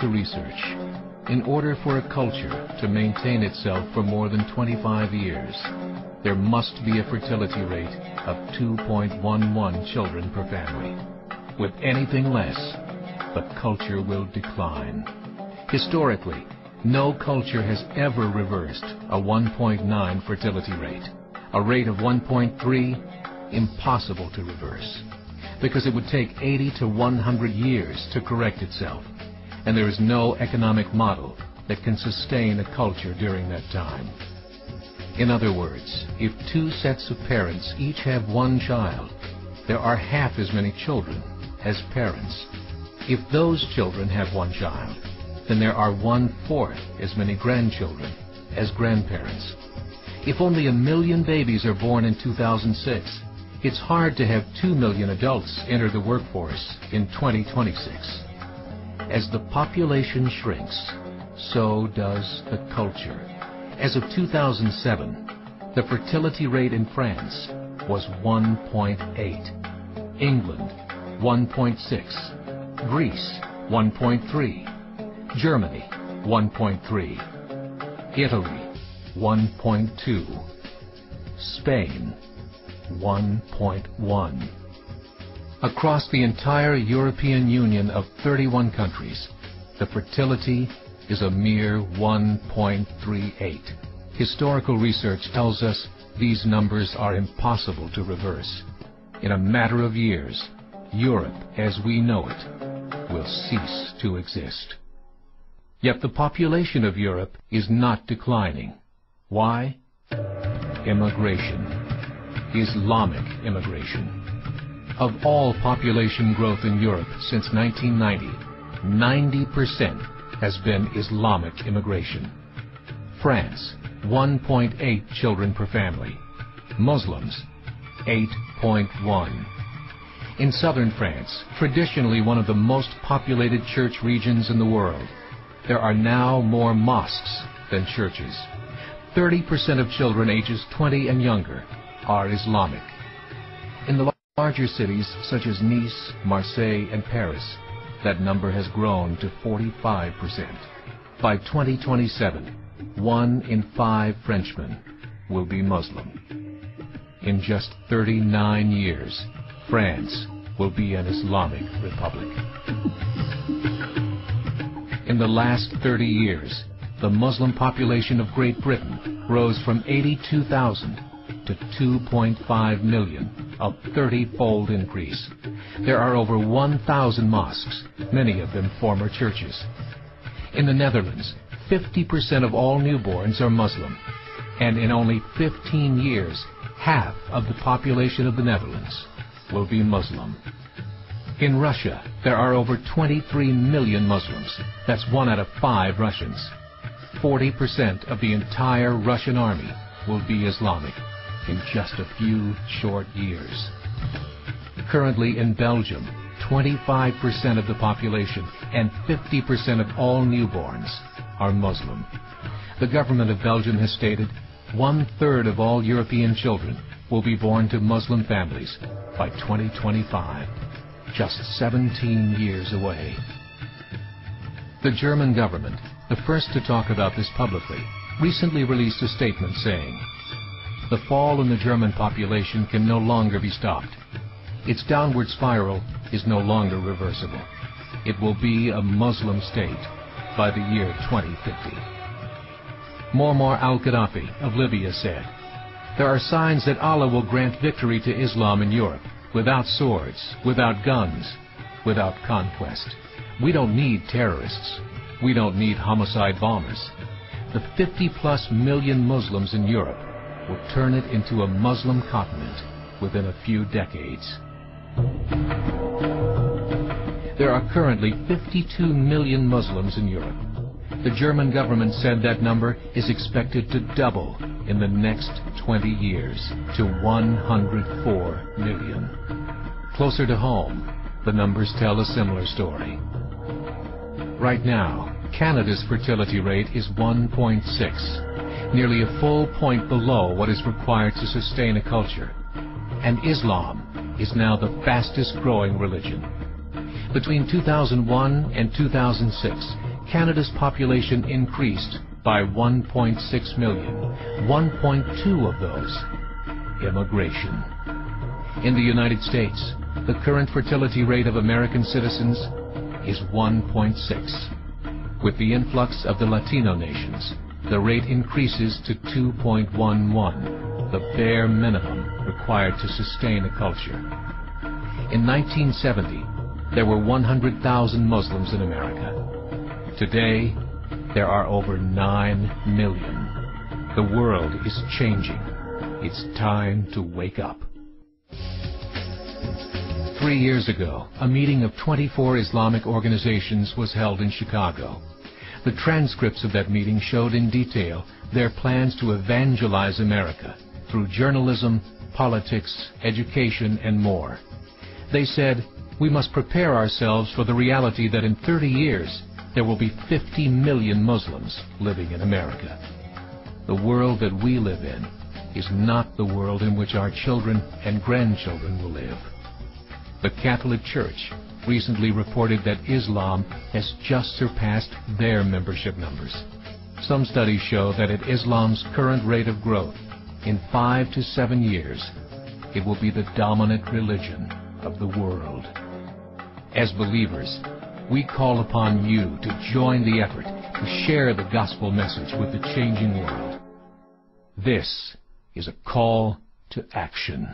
to research. In order for a culture to maintain itself for more than 25 years, there must be a fertility rate of 2.11 children per family. With anything less, the culture will decline. Historically, no culture has ever reversed a 1.9 fertility rate. A rate of 1.3, impossible to reverse, because it would take 80 to 100 years to correct itself, and there is no economic model that can sustain a culture during that time. In other words, if two sets of parents each have one child, there are half as many children as parents. If those children have one child, then there are 1/4 as many grandchildren as grandparents. If only 1 million babies are born in 2006, it's hard to have 2 million adults enter the workforce in 2026. As the population shrinks, so does the culture. As of 2007, the fertility rate in France was 1.8, England 1.6, Greece 1.3, Germany 1.3, Italy 1.2, Spain 1.1. Across the entire European Union of 31 countries, the fertility is a mere 1.38. Historical research tells us these numbers are impossible to reverse. In a matter of years, Europe as we know it will cease to exist. Yet the population of Europe is not declining. Why? Immigration. Islamic immigration. Of all population growth in Europe since 1990, 90% has been Islamic immigration. France, 1.8 children per family. Muslims, 8.1. In southern France, traditionally one of the most populated church regions in the world, there are now more mosques than churches. 30% of children ages 20 and younger are Islamic. In the larger cities such as Nice, Marseille, and Paris, that number has grown to 45%. By 2027, 1 in 5 Frenchmen will be Muslim. In just 39 years, France will be an Islamic republic. In the last 30 years, the Muslim population of Great Britain rose from 82,000 to 2.5 million, a 30-fold increase. There are over 1,000 mosques, many of them former churches. In the Netherlands, 50% of all newborns are Muslim, and in only 15 years, half of the population of the Netherlands will be Muslim. In Russia, there are over 23 million Muslims. That's 1 out of 5 Russians. 40% of the entire Russian army will be Islamic in just a few short years. Currently in Belgium, 25% of the population and 50% of all newborns are Muslim. The government of Belgium has stated 1/3 of all European children will be born to Muslim families by 2025, just 17 years away. The German government, the first to talk about this publicly, recently released a statement saying, "The fall in the German population can no longer be stopped. Its downward spiral is no longer reversible. It will be a Muslim state by the year 2050. Muammar al-Gaddafi of Libya said, "There are signs that Allah will grant victory to Islam in Europe, without swords, without guns, without conquest. We don't need terrorists. We don't need homicide bombers. The 50+ million Muslims in Europe will turn it into a Muslim continent within a few decades." There are currently 52 million Muslims in Europe. The German government said that number is expected to double in the next 20 years to 104 million. Closer to home, the numbers tell a similar story. Right now, Canada's fertility rate is 1.6, nearly a full point below what is required to sustain a culture. And Islam is now the fastest growing religion. Between 2001 and 2006, Canada's population increased by 1.6 million, 1.2 of those immigration. In the United States, the current fertility rate of American citizens is 1.6. With the influx of the Latino nations, the rate increases to 2.11, the bare minimum required to sustain a culture. In 1970, there were 100,000 Muslims in America. Today, there are over 9 million. The world is changing. It's time to wake up. 3 years ago, a meeting of 24 Islamic organizations was held in Chicago. The transcripts of that meeting showed in detail their plans to evangelize America through journalism, politics, education, and more. They said, we must prepare ourselves for the reality that in 30 years, there will be 50 million Muslims living in America. The world that we live in is not the world in which our children and grandchildren will live. The Catholic Church recently reported that Islam has just surpassed their membership numbers. Some studies show that at Islam's current rate of growth, in 5 to 7 years, it will be the dominant religion of the world. As believers, we call upon you to join the effort to share the gospel message with the changing world. This is a call to action.